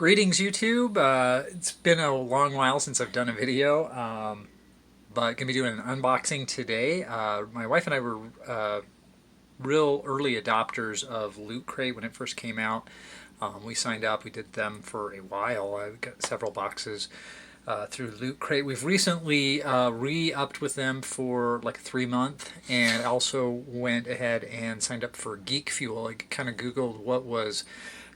Greetings, YouTube. It's been a long while since I've done a video, but gonna be doing an unboxing today. My wife and I were real early adopters of Loot Crate when it first came out. We signed up. We did them for a while. I got several boxes through Loot Crate. We've recently re-upped with them for like a 3 month, and also went ahead and signed up for Geek Fuel. I kind of Googled what was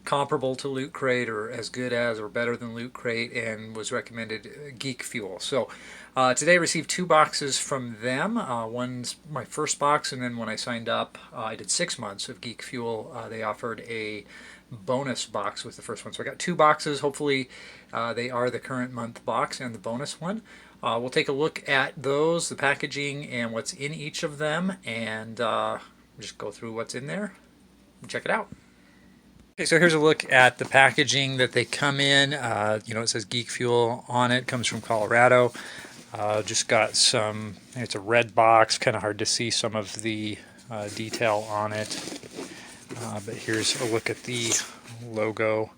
comparable to Loot Crate or as good as or better than Loot Crate, and was recommended Geek Fuel. So today I received 2 boxes from them. One's my first box, and then when I signed up, I did 6 months of Geek Fuel. They offered a bonus box with the first one. So I got 2 boxes. Hopefully they are the current month box and the bonus one. We'll take a look at those, the packaging, and what's in each of them, and just go through what's in there and check it out. Okay, so here's a look at the packaging that they come in. It says Geek Fuel on it. Comes from Colorado. Just got some. It's a red box. Kind of hard to see some of the detail on it. But here's a look at the logo,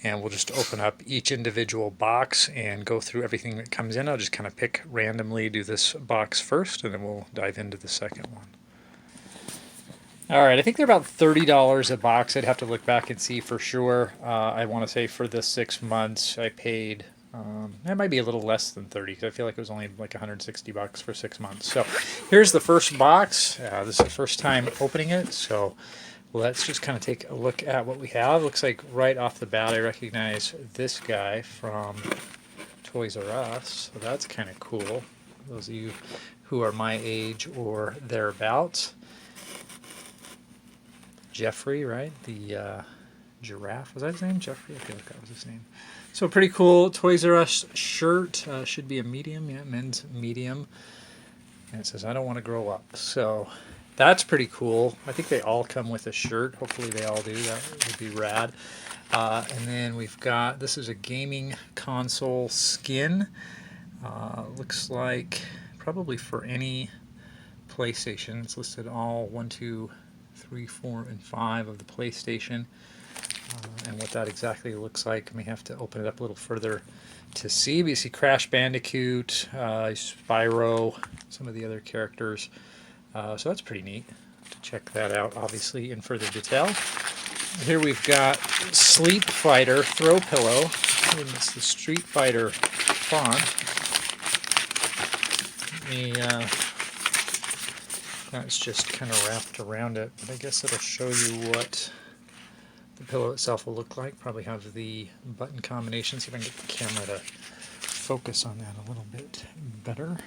and we'll just open up each individual box and go through everything that comes in. I'll just kind of pick randomly, do this box first, and then we'll dive into the second one. Alright, I think they're about $30 a box. I'd have to look back and see for sure. I want to say for the 6 months I paid, it might be a little less than 30 because I feel like it was only like 160 bucks for 6 months. So here's the first box. This is the first time opening it, so let's just kind of take a look at what we have. Looks like right off the bat I recognize this guy from Toys R Us, so that's kind of cool. Those of you who are my age or thereabouts. Jeffrey, right? The giraffe. Was that his name? Jeffrey? I feel like that was his name. So pretty cool Toys R Us shirt. Should be a medium. Yeah, men's medium. And it says, I don't want to grow up. So that's pretty cool. I think they all come with a shirt. Hopefully they all do. That would be rad. And then we've got, this is a gaming console skin. Looks like probably for any PlayStation. It's listed all 1, 2, 3, 4, and 5 of the PlayStation, and what that exactly looks like. I may have to open it up a little further to see. But you see Crash Bandicoot, Spyro, some of the other characters. So that's pretty neat to check that out, obviously, in further detail. Here we've got Sleep Fighter Throw Pillow, and it's the Street Fighter font. That's just kind of wrapped around it, but I guess it'll show you what the pillow itself will look like. Probably have the button combination. See if I can get the camera to focus on that a little bit better.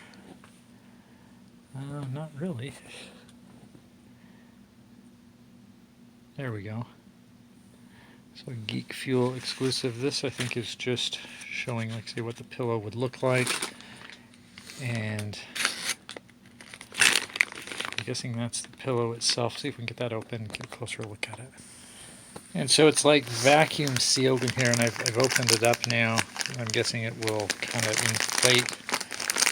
Not really. There we go. So Geek Fuel exclusive. This I think is just showing, like, say, what the pillow would look like, and guessing that's the pillow itself. See if we can get that open and get a closer look at it. And so it's like vacuum sealed in here, and I've opened it up now. I'm guessing it will kind of inflate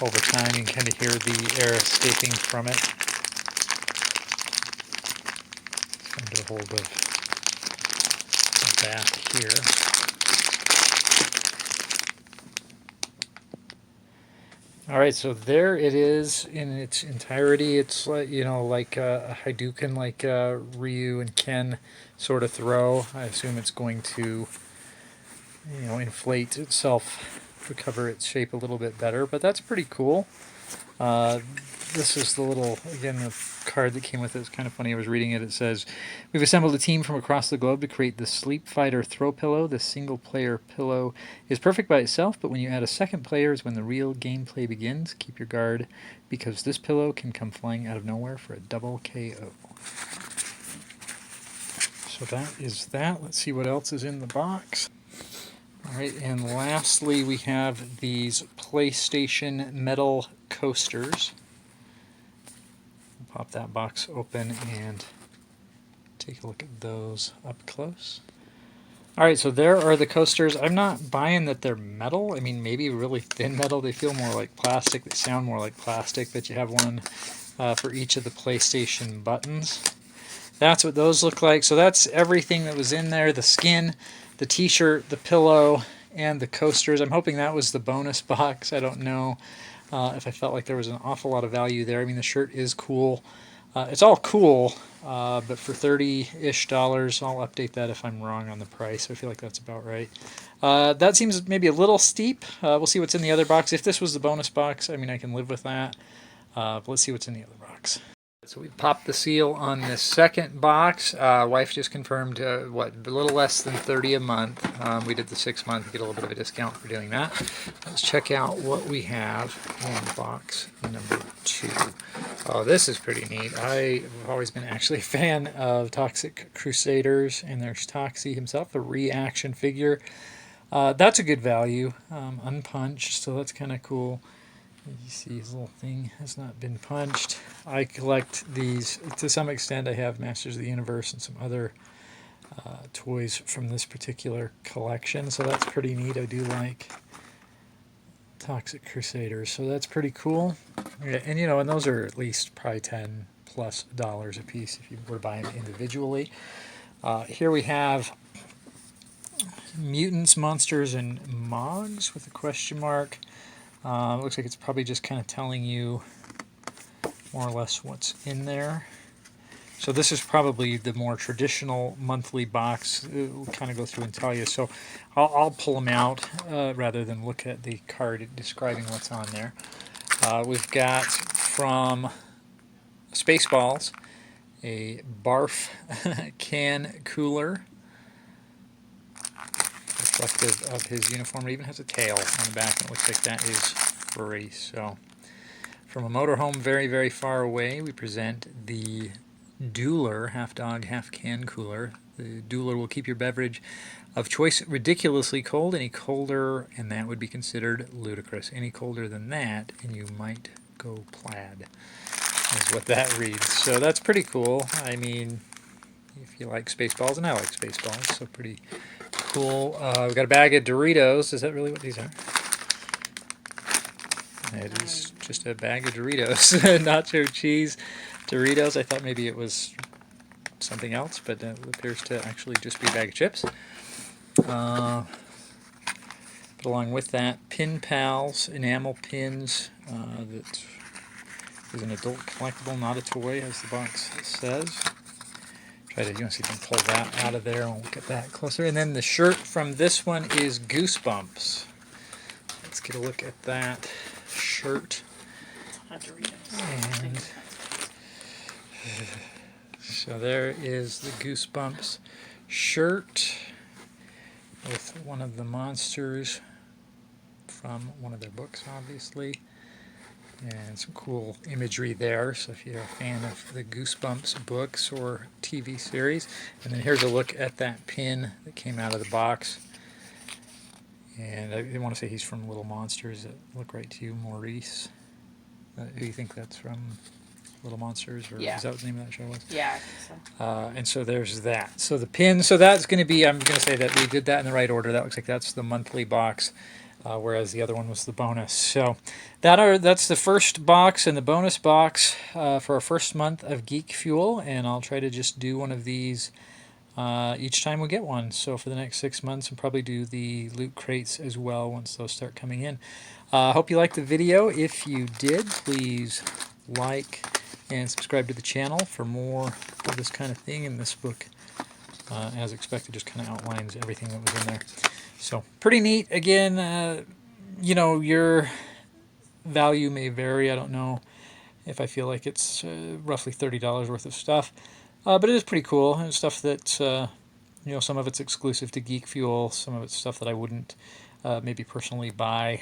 over time. You can kind of hear the air escaping from it. Let's get a hold of the back here. Alright, so there it is in its entirety. It's like, like a Hadouken, like Ryu and Ken sort of throw. I assume it's going to, inflate itself, recover its shape a little bit better, but that's pretty cool. This is the little, again, the card that came with it. It's kind of funny. I was reading it. It says, we've assembled a team from across the globe to create the Sleep Fighter Throw Pillow. This single-player pillow is perfect by itself, but when you add a second player is when the real gameplay begins. Keep your guard, because this pillow can come flying out of nowhere for a double KO. So that is that. Let's see what else is in the box. Alright, and lastly we have these PlayStation metal coasters. Pop that box open and take a look at those up close. Alright, so there are the coasters. I'm not buying that they're metal. I mean, maybe really thin metal. They feel more like plastic. They sound more like plastic, but you have one for each of the PlayStation buttons. That's what those look like. So that's everything that was in there. The skin the t-shirt, the pillow, and the coasters. I'm hoping that was the bonus box. I don't know if I felt like there was an awful lot of value there. I mean, the shirt is cool. It's all cool, but for $30-ish, I'll update that if I'm wrong on the price. I feel like that's about right. That seems maybe a little steep. We'll see what's in the other box. If this was the bonus box, I mean, I can live with that. But let's see what's in the other box. So we popped the seal on this second box. Wife just confirmed, a little less than $30 a month. We did the 6 month, get a little bit of a discount for doing that. Let's check out what we have in box number 2. Oh, this is pretty neat. I've always been actually a fan of Toxic Crusaders, and there's Toxie himself, a reaction figure. That's a good value, unpunched, so that's kind of cool. You see his little thing has not been punched. I collect these to some extent. I have Masters of the Universe and some other toys from this particular collection, so that's pretty neat. I do like Toxic Crusaders, so that's pretty cool. Yeah, and you know, and those are at least probably $10+ a piece if you were to buy them individually. Here we have Mutants, Monsters, and Mogs with a question mark. Looks like it's probably just kind of telling you more or less what's in there. So this is probably the more traditional monthly box. It'll kind of go through and tell you. So I'll pull them out rather than look at the card describing what's on there. We've got from Spaceballs a Barf can cooler, reflective of his uniform. It even has a tail on the back, and it looks like that is free. So, from a motorhome very, very far away, we present the Dueler half dog, half can cooler. The Dueler will keep your beverage of choice ridiculously cold. Any colder, and that would be considered ludicrous. Any colder than that, and you might go plaid, is what that reads. So that's pretty cool. I mean, if you like Spaceballs, and I like Spaceballs, so pretty cool. We've got a bag of Doritos. Is that really what these are? It is just a bag of Doritos. Nacho cheese Doritos. I thought maybe it was something else, but it appears to actually just be a bag of chips. But along with that, Pin Pals enamel pins. That is an adult collectible, not a toy, as the box says. You want to see if you can pull that out of there, and we'll look at that closer. And then the shirt from this one is Goosebumps. Let's get a look at that shirt. And so there is the Goosebumps shirt with one of the monsters from one of their books, obviously. And some cool imagery there, so if you're a fan of the Goosebumps books or TV series. And then here's a look at that pin that came out of the box. And I want to say he's from Little Monsters. Does it look right to you, Maurice? Who do you think that's from? Little Monsters? Or Yeah. Is that what the name of that show was? Yeah, I think so. And so there's that. So the pin, so that's going to be, I'm going to say that we did that in the right order. That looks like that's the monthly box. Whereas the other one was the bonus. So that's the first box and the bonus box for our first month of Geek Fuel, and I'll try to just do one of these each time we get one. So for the next 6 months, and probably do the loot crates as well once those start coming in. I hope you liked the video. If you did, please like and subscribe to the channel for more of this kind of thing. And this book, as expected, just kind of outlines everything that was in there. So pretty neat. Again, you know, your value may vary. I don't know if I feel like it's roughly $30 worth of stuff, but it is pretty cool. And stuff that you know, some of it's exclusive to Geek Fuel, some of it's stuff that I wouldn't maybe personally buy.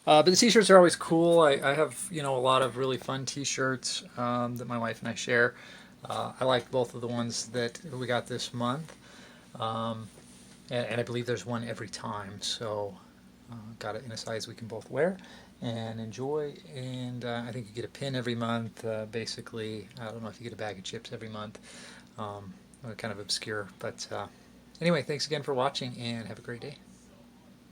But the t-shirts are always cool. I have, you know, a lot of really fun t-shirts that my wife and I share. I like both of the ones that we got this month. And I believe there's one every time, so got it in a size we can both wear and enjoy. And I think you get a pin every month. Basically, I don't know if you get a bag of chips every month. Kind of obscure, but anyway, thanks again for watching, and have a great day.